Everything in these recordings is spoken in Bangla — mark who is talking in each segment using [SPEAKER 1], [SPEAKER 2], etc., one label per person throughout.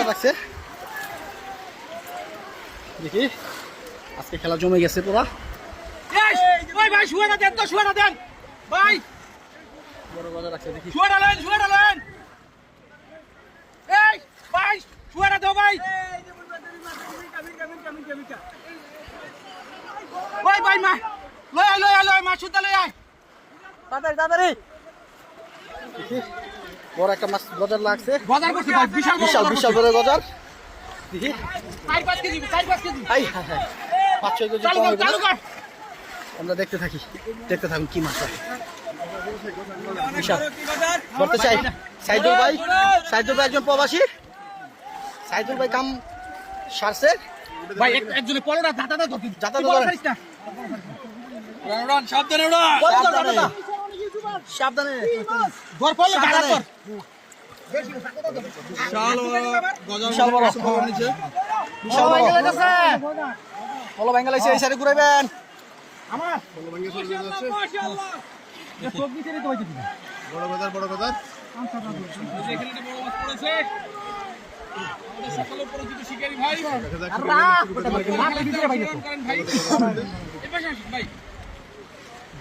[SPEAKER 1] রাখছে দেখি আজকে খেলা জমে গেছে পুরা
[SPEAKER 2] ভাই শুয়াটা দেন তো শুয়াটা দেন ভাই
[SPEAKER 1] বড় বাজার রাখছে দেখি
[SPEAKER 2] শুয়াটা লেন এই ভাই শুয়াটা দাও ভাই ভাই ভাই মা লয় মা সুতা লয় আয়
[SPEAKER 1] তাড়াতাড়ি বড় একটা মাছ বাজার লাগছে
[SPEAKER 2] বাজার করতে ভাই
[SPEAKER 1] বিশাল বড় বাজার দেখি
[SPEAKER 2] 4-5 কেজি
[SPEAKER 1] 5-6 কেজি
[SPEAKER 2] চালু কর
[SPEAKER 1] আমরা দেখতে থাকুন কি মাছ হয় বিশাল ধরতে চাই সাইদুল ভাই একজন প্রবাসী সাইদুল ভাই কাম সারছে
[SPEAKER 2] ভাই একজনে পড়োটা দাঁতাটা ধরতে সাবধানে
[SPEAKER 1] সাবধানে
[SPEAKER 2] ধর পড়লো দাঁড়া কর
[SPEAKER 1] বিশাল বড় বলো বেঙ্গালাইছে এই সাইডে ঘুরাইবেন
[SPEAKER 2] আমার মাশাআল্লাহ সব দিতে তো হইছে
[SPEAKER 3] বড় বাজার
[SPEAKER 2] এখানে একটা বড় মাছ পড়েছে আমাদের সকল পরিচিত শিকারী ভাই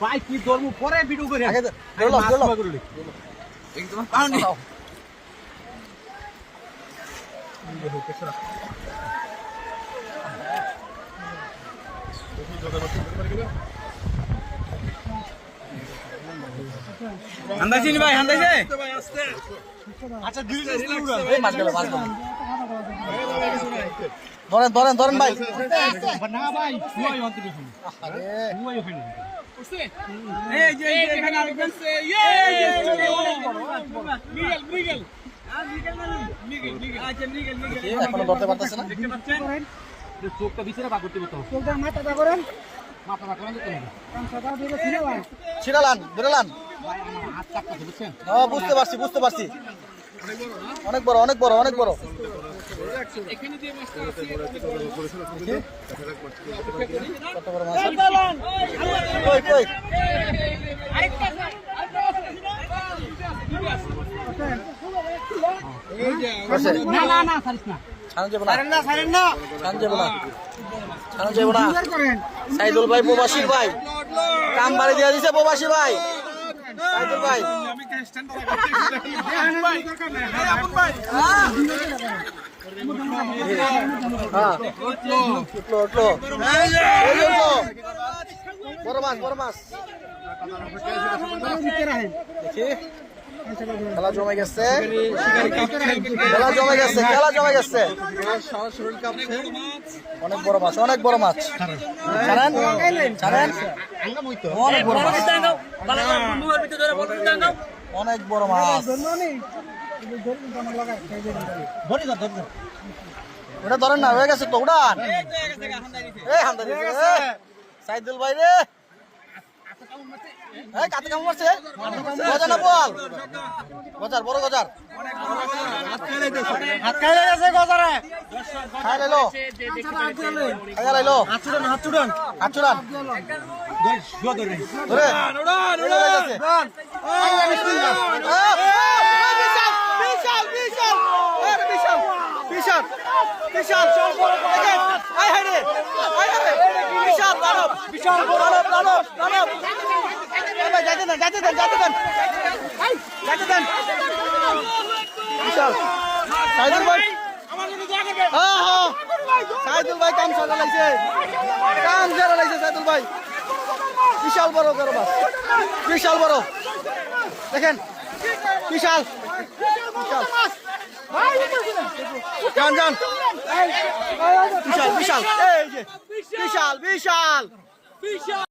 [SPEAKER 2] ভাই কি ধর্ম পরে ভিডিও করে
[SPEAKER 1] আগে
[SPEAKER 2] একদম পাউনি হান্দাইছি নি ভাই হান্দাইছে আচ্ছা ধীরে
[SPEAKER 1] এই মাছ গেল ধরেন ভাই
[SPEAKER 2] না ভাই শুয়াই হতে দেখুন
[SPEAKER 1] আরে
[SPEAKER 2] শুয়াই ওখানে এই যে এখানে আরেকজন মৃগেল আচ্ছা মৃগেল
[SPEAKER 1] এখনো ধরতে পারতেছে না
[SPEAKER 2] দেখতে পাচ্ছেন চোখটা ভিতরে পা করতে বলতো চোখটা মাথাটা করেন যেতে হবে
[SPEAKER 1] ছিড়ালান বেরোলান
[SPEAKER 2] ভাই আমার হাত কাটতেছে বুঝছেন
[SPEAKER 1] বুঝতে পারছি অনেক বড়
[SPEAKER 2] এখানে যে মাছটা আছে
[SPEAKER 1] কত বড় মাছ কই
[SPEAKER 2] আরেকটা এই যে না ছাড়িস না
[SPEAKER 1] ছাড়ান যাবো না সাইদুল ভাই প্রবাসী ভাই কাম বাড়ি দিয়ে দিছে প্রবাসী ভাই সাইদুল ভাই
[SPEAKER 2] আমি স্ট্যান্ড ভাই আপন ভাই
[SPEAKER 1] হ্যাঁ উঠলো বড় মাছ দেখি খেলা জমে গেছে অনেক বড় মাছ অনেক বড় মাছ ওটা ধরেন না হয়ে গেছে তো উড়ান সাইদুল ভাই রে কাতে কামড় মারছে গজার না বল বড় গজার
[SPEAKER 2] হাত খাইলে গেছে গজারে
[SPEAKER 1] খাই লাইলো হাত চুড়ান ধরে বিশাল সাইদুল ভাই কাম চালাইছে সাইদুল ভাই বিশাল বড় মাছ দেখেন বিশাল বিশাল